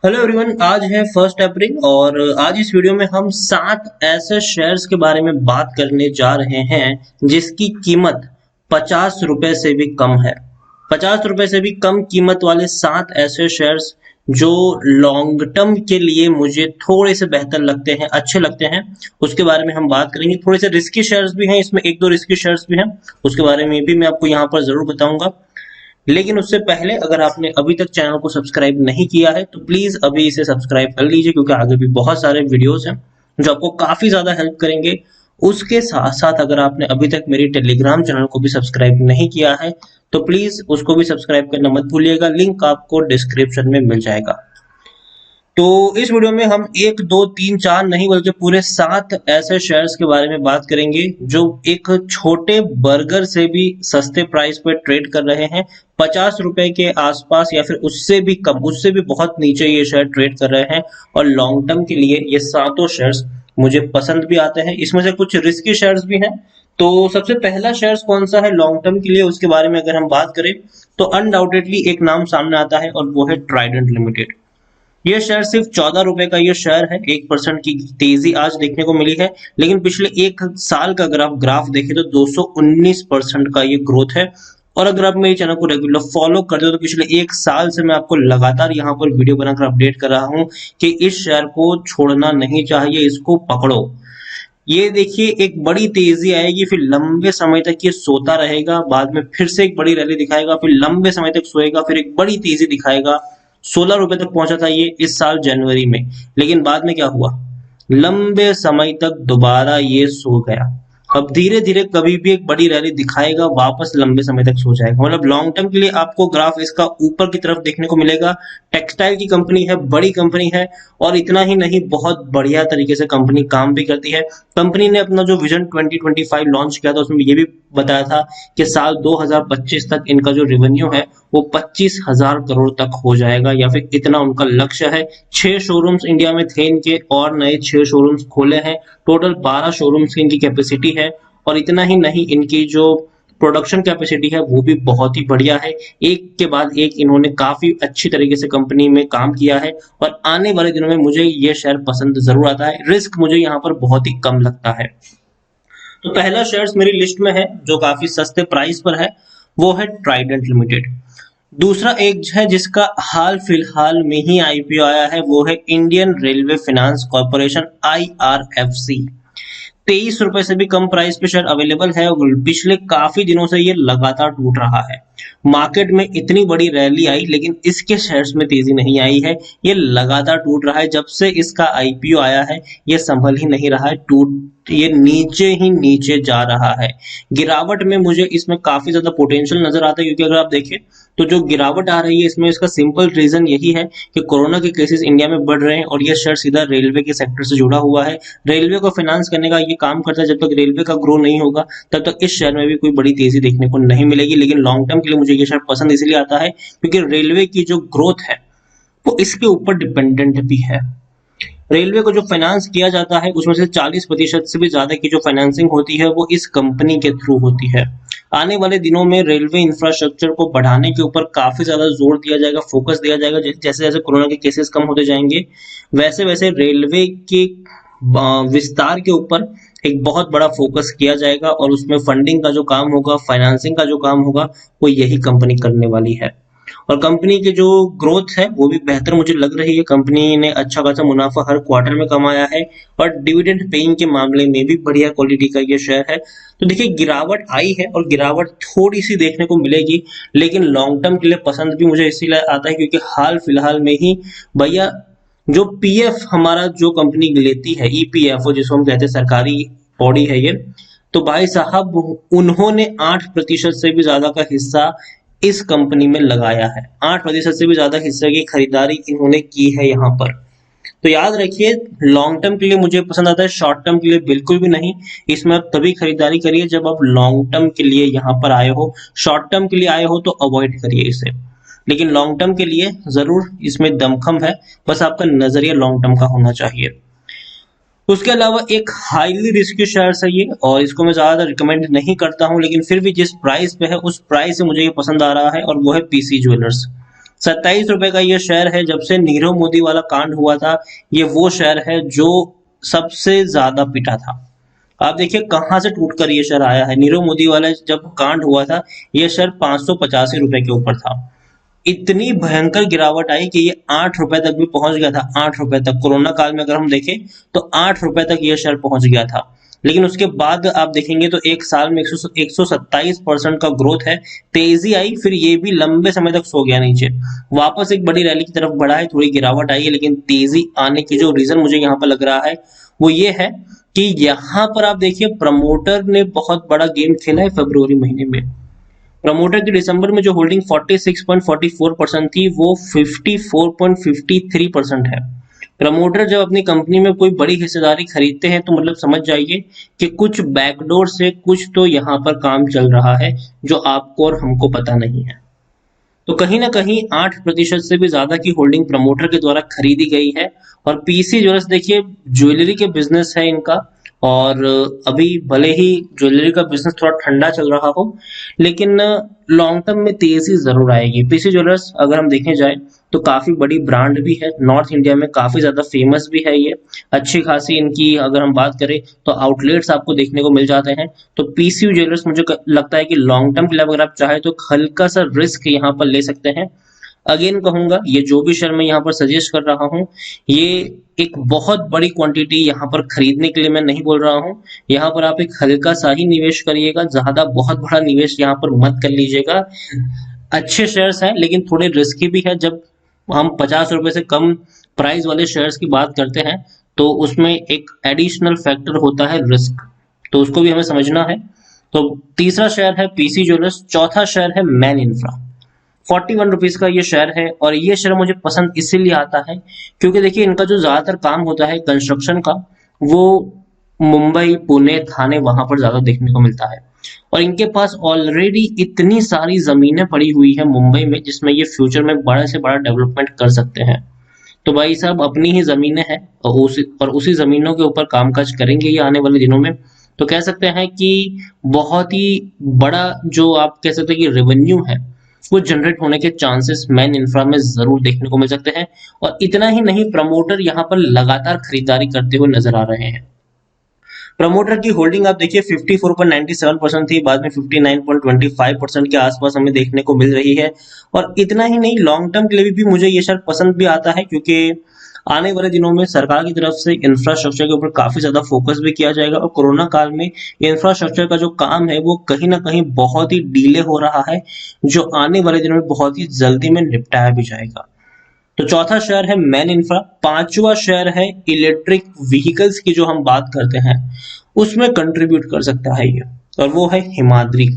Hello everyone, आज है 1 अप्रैल और आज इस वीडियो में हम 7 ऐसे शेयर्स के बारे में बात करने जा रहे हैं जिसकी कीमत 50 रुपए से भी कम है। 50 रुपए से भी कम कीमत वाले 7 ऐसे शेयर्स जो लॉन्ग टर्म के लिए मुझे थोड़े से बेहतर लगते हैं, अच्छे लगते हैं, उसके बारे में हम बात करेंगे। थोड़े से रिस्की शेयर्स भी हैं इसमें, एक दो रिस्की शेयर्स भी हैं, उसके बारे में भी मैं आपको यहाँ पर जरूर बताऊंगा। लेकिन उससे पहले अगर आपने अभी तक चैनल को सब्सक्राइब नहीं किया है तो प्लीज अभी इसे सब्सक्राइब कर लीजिए, क्योंकि आगे भी बहुत सारे वीडियोस हैं जो आपको काफी ज्यादा हेल्प करेंगे। उसके साथ साथ अगर आपने अभी तक मेरी टेलीग्राम चैनल को भी सब्सक्राइब नहीं किया है तो प्लीज उसको भी सब्सक्राइब करना मत भूलिएगा, लिंक आपको डिस्क्रिप्शन में मिल जाएगा। तो इस वीडियो में हम एक दो तीन चार नहीं बल्कि पूरे 7 ऐसे शेयर्स के बारे में बात करेंगे जो एक छोटे बर्गर से भी सस्ते प्राइस पे ट्रेड कर रहे हैं। 50 रुपए के आसपास या फिर उससे भी कम, उससे भी बहुत नीचे ये शेयर ट्रेड कर रहे हैं और लॉन्ग टर्म के लिए ये सातों शेयर्स मुझे पसंद भी आते हैं। इसमें से कुछ रिस्की शेयर्स भी हैं। तो सबसे पहला शेयर्स कौन सा है लॉन्ग टर्म के लिए, उसके बारे में अगर हम बात करें तो अनडाउटेडली एक नाम सामने आता है और वो है ट्राइडेंट लिमिटेड। ये शेयर सिर्फ 14 रुपए का ये शेयर है। 1% की तेजी आज देखने को मिली है, लेकिन पिछले एक साल का अगर आप ग्राफ देखें तो 219% का ये ग्रोथ है। और अगर आप मेरे चैनल को रेगुलर फॉलो करते हो तो पिछले एक साल से मैं आपको लगातार यहाँ पर वीडियो बनाकर अपडेट कर रहा हूँ कि इस शेयर को छोड़ना नहीं चाहिए, इसको पकड़ो। ये देखिए, एक बड़ी तेजी आएगी, फिर लंबे समय तक ये सोता रहेगा, बाद में फिर से एक बड़ी रैली दिखाएगा, फिर लंबे समय तक सोएगा, फिर एक बड़ी तेजी दिखाएगा। 16 रुपए तक पहुंचा था ये इस साल जनवरी में, लेकिन बाद में क्या हुआ, लंबे समय तक दोबारा ये सो गया। अब धीरे धीरे कभी भी एक बड़ी रैली दिखाएगा, वापस लंबे समय तक सो जाएगा। मतलब लॉन्ग टर्म के लिए आपको ग्राफ इसका ऊपर की तरफ देखने को मिलेगा। टेक्सटाइल की कंपनी है, बड़ी कंपनी है, और इतना ही नहीं, बहुत बढ़िया तरीके से कंपनी काम भी करती है। कंपनी ने अपना जो विजन 2025 लॉन्च किया था उसमें ये भी बताया था कि साल 2025 तक इनका जो रेवेन्यू है वो 25,000 करोड़ तक हो जाएगा, या फिर इतना उनका लक्ष्य है। 6 शोरूम्स इंडिया में थे इनके और नए 6 शोरूम्स खोले हैं। टोटल 12 शोरूम्स की इनकी कैपेसिटी है। और इतना ही नहीं, इनकी जो प्रोडक्शन कैपेसिटी है वो भी बहुत ही बढ़िया है। एक के बाद एक इन्होंने काफी अच्छी तरीके से कंपनी में काम किया है और आने वाले दिनों में मुझे ये शेयर पसंद जरूर आता है। रिस्क मुझे यहाँ पर बहुत ही कम लगता है। तो पहला शेयर्स मेरी लिस्ट में है जो काफी सस्ते प्राइस पर है, वो है ट्राइडेंट लिमिटेड। दूसरा एक है जिसका हाल फिलहाल में ही आईपीओ आया है, वो है Indian railway finance corporation, IRFC। 23 रुपए से भी कम प्राइस पे शेयर अवेलेबल है और पिछले काफी दिनों से ये लगातार टूट रहा है। मार्केट में इतनी बड़ी रैली आई लेकिन इसके शेयर्स में तेजी नहीं आई है। ये लगातार टूट रहा है, जब से इसका आईपीओ आया है ये संभल ही नहीं रहा है, टूट ये नीचे ही नीचे जा रहा है। गिरावट में मुझे इसमें काफी ज्यादा पोटेंशियल नजर आता है, क्योंकि अगर आप देखें तो जो गिरावट आ रही है इसमें इसका सिंपल रीजन यही है कि कोरोना के केसेस इंडिया में बढ़ रहे हैं और ये शेयर सीधा रेलवे के सेक्टर से जुड़ा हुआ है। रेलवे को फाइनेंस करने का ये काम करता है। जब तक रेलवे का ग्रो नहीं होगा तब तक इस शेयर में भी कोई बड़ी तेजी देखने को नहीं मिलेगी। लेकिन लॉन्ग टर्म के लिए मुझे ये शेयर पसंद इसलिए आता है क्योंकि रेलवे की जो ग्रोथ है वो इसके ऊपर डिपेंडेंट भी है। रेलवे को जो फाइनेंस किया जाता है उसमें से 40% से भी ज्यादा की जो फाइनेंसिंग होती है वो इस कंपनी के थ्रू होती है। आने वाले दिनों में रेलवे इंफ्रास्ट्रक्चर को बढ़ाने के ऊपर काफी ज्यादा जोर दिया जाएगा, फोकस दिया जाएगा। जैसे जैसे कोरोना के केसेस कम होते जाएंगे वैसे वैसे रेलवे के विस्तार के ऊपर एक बहुत बड़ा फोकस किया जाएगा और उसमें फंडिंग का जो काम होगा, फाइनेंसिंग का जो काम होगा, वो यही कंपनी करने वाली है। और कंपनी की जो ग्रोथ है वो भी बेहतर मुझे लग रही है। कंपनी ने अच्छा खासा मुनाफा हर क्वार्टर में कमाया है और डिविडेंड पेइंग के मामले में भी बढ़िया क्वालिटी का ये शेयर है। तो देखिए, गिरावट आई है और गिरावट थोड़ी सी देखने को मिलेगी, लेकिन लॉन्ग टर्म के लिए पसंद भी मुझे इसीलिए आता है क्योंकि हाल फिलहाल में ही भैया जो पीएफ हमारा जो कंपनी लेती है, ईपीएफओ जिसको हम कहते हैं, सरकारी बॉडी है ये, तो भाई साहब उन्होंने 8% से भी ज्यादा का हिस्सा इस कंपनी में लगाया है। 8% से भी ज्यादा हिस्से की खरीदारी इन्होंने की है यहाँ पर। तो याद रखिए, लॉन्ग टर्म के लिए मुझे पसंद आता है, शॉर्ट टर्म के लिए बिल्कुल भी नहीं। इसमें आप तभी खरीदारी करिए जब आप लॉन्ग टर्म के लिए यहाँ पर आए हो। शॉर्ट टर्म के लिए आए हो तो अवॉइड करिए इसे, लेकिन लॉन्ग टर्म के लिए जरूर इसमें दमखम है। बस आपका नजरिया लॉन्ग टर्म का होना चाहिए। उसके अलावा एक हाईली रिस्की शेयर है ये, और इसको मैं ज्यादा रिकमेंड नहीं करता हूं, लेकिन फिर भी जिस प्राइस पे है उस प्राइस से मुझे ये पसंद आ रहा है, और वो है पीसी ज्वेलर्स। ₹27 का ये शेयर है। जब से नीरव मोदी वाला कांड हुआ था, ये वो शेयर है जो सबसे ज्यादा पिटा था। आप देखिए कहां से टूटकर ये शेयर आया है। नीरव मोदी वाला जब कांड हुआ था, ये शेयर ₹585 के ऊपर था। इतनी भयंकर गिरावट आई कि ये ₹8 तक भी पहुंच गया था। ₹8 तक कोरोना काल में अगर हम देखें तो ₹8 तक ये शेयर पहुंच गया था। लेकिन उसके बाद आप देखेंगे तो एक साल में 127% का ग्रोथ है। तेजी आई, फिर ये भी लंबे समय तक सो गया नीचे, वापस एक बड़ी रैली की तरफ बढ़ा है, थोड़ी गिरावट आई है। लेकिन तेजी आने की जो रीजन मुझे यहाँ पर लग रहा है वो ये है कि यहाँ पर आप देखिए प्रमोटर ने बहुत बड़ा गेम खेला है फरवरी महीने में। प्रमोटर की दिसंबर में जो होल्डिंग 46.44% थी, वो 54.53% है। प्रमोटर जब अपनी कंपनी में कोई बड़ी हिस्सेदारी खरीदते हैं तो मतलब समझ जाइए कि कुछ बैकडोर से कुछ तो यहाँ पर काम चल रहा है जो आपको और हमको पता नहीं है। तो कहीं ना कहीं 8% से भी ज्यादा की होल्डिंग प्रमोटर के द्वारा खरीदी गई है। और पीसी ज्वेलर्स देखिए, ज्वेलरी के बिजनेस है इनका, और अभी भले ही ज्वेलरी का बिजनेस थोड़ा ठंडा चल रहा हो, लेकिन लॉन्ग टर्म में तेजी जरूर आएगी। पीसी ज्वेलर्स अगर हम देखें जाए तो काफी बड़ी ब्रांड भी है, नॉर्थ इंडिया में काफी ज्यादा फेमस भी है ये। अच्छी खासी इनकी अगर हम बात करें तो आउटलेट्स आपको देखने को मिल जाते हैं। तो पीसी ज्वेलर्स मुझे लगता है कि लॉन्ग टर्म के लिए अगर आप चाहे तो हल्का सा रिस्क यहाँ पर ले सकते हैं। अगेन कहूंगा, ये जो भी शेयर मैं यहाँ पर सजेस्ट कर रहा हूँ, ये एक बहुत बड़ी क्वांटिटी यहाँ पर खरीदने के लिए मैं नहीं बोल रहा हूँ। यहाँ पर आप एक हल्का सा ही निवेश करिएगा, ज्यादा बहुत बड़ा निवेश यहाँ पर मत कर लीजिएगा। अच्छे शेयर्स हैं लेकिन थोड़े रिस्की भी है। जब हम ₹50 से कम प्राइस वाले शेयर्स की बात करते हैं तो उसमें एक एडिशनल फैक्टर होता है रिस्क, तो उसको भी हमें समझना है। तो तीसरा शेयर है पीसी ज्वेलर्स, चौथा शेयर है मैन इंफ्रा। ₹41 का ये शेयर है, और ये शेयर मुझे पसंद इसीलिए आता है क्योंकि देखिए इनका जो ज्यादातर काम होता है कंस्ट्रक्शन का, वो मुंबई, पुणे, थाने वहां पर ज्यादा देखने को मिलता है। और इनके पास ऑलरेडी इतनी सारी जमीनें पड़ी हुई है मुंबई में, जिसमें ये फ्यूचर में बड़े से बड़ा डेवलपमेंट कर सकते हैं। तो भाई साहब अपनी ही जमीनें हैं और उसी जमीनों के ऊपर कामकाज करेंगे ये आने वाले दिनों में। तो कह सकते हैं कि बहुत ही बड़ा जो आप कह सकते हैं कि रेवेन्यू है वो जनरेट होने के चांसेस मैन इंफ्रा में जरूर देखने को मिल सकते हैं। और इतना ही नहीं, प्रमोटर यहाँ पर लगातार खरीदारी करते हुए नजर आ रहे हैं। प्रमोटर की होल्डिंग आप देखिए 54.97% थी, बाद में 59.25% के आसपास हमें देखने को मिल रही है। और इतना ही नहीं, लॉन्ग टर्म के लिए भी मुझे ये शेयर पसंद भी आता है क्योंकि आने वाले दिनों में सरकार की तरफ से इंफ्रास्ट्रक्चर के ऊपर काफी ज्यादा फोकस भी किया जाएगा। और कोरोना काल में इंफ्रास्ट्रक्चर का जो काम है वो कहीं ना कहीं बहुत ही डीले हो रहा है, जो आने वाले दिनों में बहुत ही जल्दी में निपटाया भी जाएगा। तो चौथा शेयर है मैन इंफ्रा। पांचवा शेयर है इलेक्ट्रिक व्हीकल्स की जो हम बात करते हैं उसमें कंट्रीब्यूट कर सकता है ये, और वो है हिमाद्री।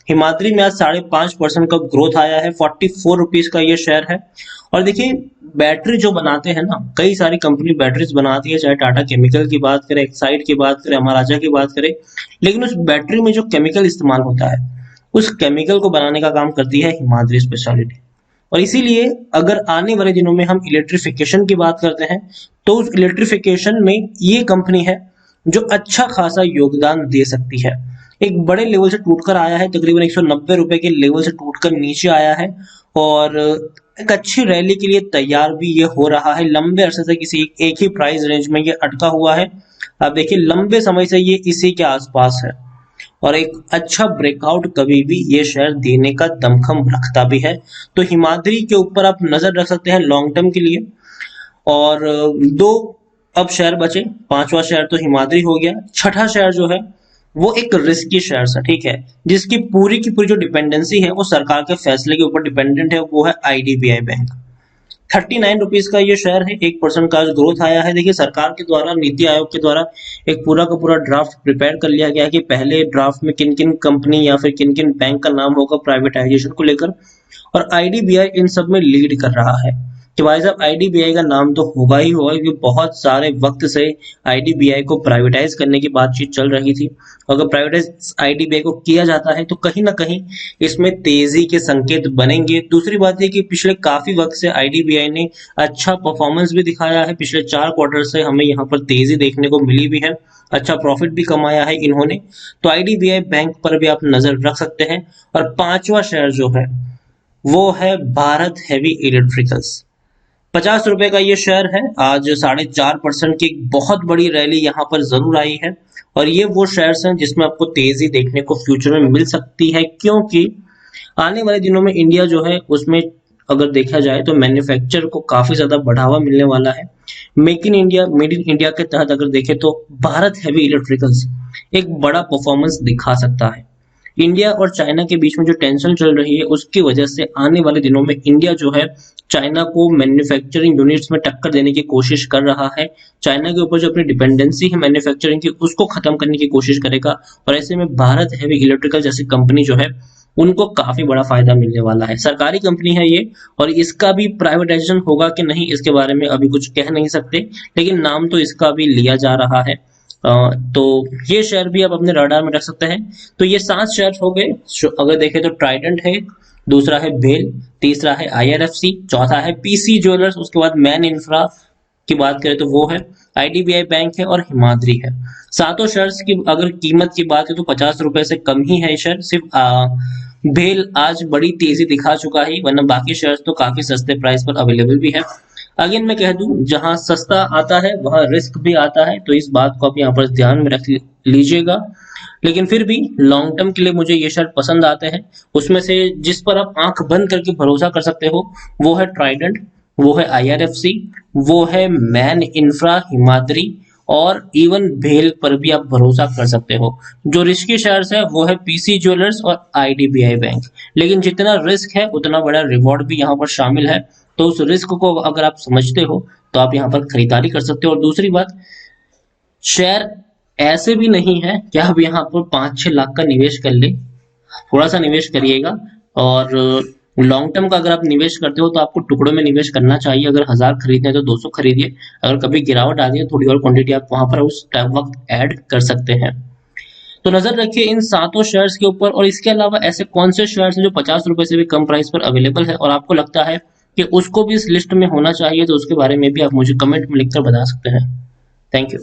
हिमाद्री में आज 5.5% का ग्रोथ आया है। ₹44 का ये शेयर है। और देखिए बैटरी जो बनाते हैं ना, कई सारी कंपनी बैटरीज बनाती है, चाहे टाटा केमिकल की बात करें, एक्साइड की बात करें, महाराजा की बात करें, लेकिन उस बैटरी में जो केमिकल इस्तेमाल होता है उस केमिकल को बनाने का काम करती है हिमाद्री स्पेशलिटी। और इसीलिए अगर आने वाले दिनों में हम इलेक्ट्रिफिकेशन की बात करते हैं तो उस इलेक्ट्रिफिकेशन में ये कंपनी है जो अच्छा खासा योगदान दे सकती है। एक बड़े लेवल से टूटकर आया है, तकरीबन ₹190 के लेवल से टूटकर नीचे आया है, और एक अच्छी रैली के लिए तैयार भी ये हो रहा है। लंबे अरसे से किसी एक ही प्राइस रेंज में ये अटका हुआ है। आप देखिए लंबे समय से ये इसी के आसपास है, और एक अच्छा ब्रेकआउट कभी भी ये शेयर देने का दमखम रखता भी है। तो हिमाद्री के ऊपर आप नजर रख सकते हैं लॉन्ग टर्म के लिए। और दो अब शेयर बचे, पांचवा शेयर तो हिमाद्री हो गया। छठा शेयर जो है वो एक रिस्की शेयर है, ठीक है, जिसकी पूरी की पूरी जो डिपेंडेंसी है वो सरकार के फैसले के ऊपर डिपेंडेंट है, वो है आईडीबीआई बैंक। ₹39 का ये शेयर है, 1% का ग्रोथ आया है। देखिए सरकार के द्वारा, नीति आयोग के द्वारा एक पूरा का पूरा ड्राफ्ट प्रिपेयर कर लिया गया है कि पहले ड्राफ्ट में किन किन कंपनी या फिर किन किन बैंक का नाम होगा प्राइवेटाइजेशन को लेकर, और आईडीबीआई इन सब में लीड कर रहा है। कि भाई साहब आईडीबीआई का नाम तो होगा ही होगा, क्योंकि बहुत सारे वक्त से आईडीबीआई को प्राइवेटाइज करने की बातचीत चल रही थी। अगर प्राइवेटाइज आईडीबीआई को किया जाता है तो कहीं ना कहीं इसमें तेजी के संकेत बनेंगे। दूसरी बात यह कि पिछले काफी वक्त से आईडीबीआई ने अच्छा परफॉर्मेंस भी दिखाया है। पिछले 4 क्वार्टर से हमें यहाँ पर तेजी देखने को मिली भी है, अच्छा प्रॉफिट भी कमाया है इन्होंने। तो आईडीबीआई बैंक पर भी आप नजर रख सकते हैं। और पांचवा शेयर जो है वो है भारत हेवी इलेक्ट्रिकल्स। 50 रुपए का ये शेयर है। आज 4.5% की एक बहुत बड़ी रैली यहाँ पर जरूर आई है, और ये वो शेयर्स हैं जिसमें आपको तेजी देखने को फ्यूचर में मिल सकती है, क्योंकि आने वाले दिनों में इंडिया जो है उसमें अगर देखा जाए तो मैन्युफैक्चर को काफी ज्यादा बढ़ावा मिलने वाला है। मेड इन इंडिया के तहत अगर देखें तो भारत हैवी इलेक्ट्रिकल्स एक बड़ा परफॉर्मेंस दिखा सकता है। इंडिया और चाइना के बीच में जो टेंशन चल रही है उसकी वजह से आने वाले दिनों में इंडिया जो है चाइना को मैन्युफैक्चरिंग यूनिट्स में टक्कर देने की कोशिश कर रहा है। चाइना के ऊपर जो अपनी डिपेंडेंसी है मैन्युफैक्चरिंग की उसको खत्म करने की कोशिश करेगा, और ऐसे में भारत हैवी इलेक्ट्रिकल जैसी कंपनी जो है उनको काफी बड़ा फायदा मिलने वाला है। सरकारी कंपनी है ये, और इसका भी प्राइवेटाइजेशन होगा कि नहीं इसके बारे में अभी कुछ कह नहीं सकते, लेकिन नाम तो इसका भी लिया जा रहा है। तो ये शेयर भी आप अपने रडार में रख सकते हैं। तो ये 7 शेयर हो गए। अगर देखें तो ट्राइडेंट है, दूसरा है भेल, तीसरा है आईआरएफसी, चौथा है पीसी ज्वेलर्स, उसके बाद मैन इंफ्रा की बात करें तो वो है, आईडीबीआई बैंक है और हिमाद्री है। सातों शेयर्स की अगर कीमत की बात है तो 50 रुपए से कम ही है शेयर। सिर्फ भेल आज बड़ी तेजी दिखा चुका है, वरना बाकी शेयर्स तो काफी सस्ते प्राइस पर अवेलेबल भी है। अगेन मैं कह दूं, जहां सस्ता आता है वहां रिस्क भी आता है, तो इस बात को आप यहाँ पर ध्यान में रख लीजिएगा। लेकिन फिर भी लॉन्ग टर्म के लिए मुझे ये शेयर पसंद आते हैं। उसमें से जिस पर आप आंख बंद करके भरोसा कर सकते हो वो है ट्राइडेंट, वो है आईआरएफसी, वो है मैन इंफ्रा, हिमाद्री, और इवन भेल पर भी आप भरोसा कर सकते हो। जो रिस्की शेयर्स है वो है पीसी ज्वेलर्स और आईडीबीआई बैंक। लेकिन जितना रिस्क है उतना बड़ा रिवॉर्ड भी यहाँ पर शामिल है, तो उस रिस्क को अगर आप समझते हो तो आप यहाँ पर खरीदारी कर सकते हो। और दूसरी बात, शेयर ऐसे भी नहीं है कि आप यहाँ पर 5-6 लाख का निवेश कर ले। थोड़ा सा निवेश करिएगा, और लॉन्ग टर्म का अगर आप निवेश करते हो तो आपको टुकड़ों में निवेश करना चाहिए। अगर 1000 खरीदने हैं तो 200 खरीदिए। अगर कभी गिरावट आती है थोड़ी और क्वांटिटी आप वहां पर उस वक्त ऐड कर सकते हैं। तो नजर रखिए इन सातों शेयर्स के ऊपर। और इसके अलावा ऐसे कौन से शेयर्स हैं जो 50 रुपए से भी कम प्राइस पर अवेलेबल है और आपको लगता है कि उसको भी इस लिस्ट में होना चाहिए, तो उसके बारे में भी आप मुझे कमेंट में लिखकर बता सकते हैं। Thank you.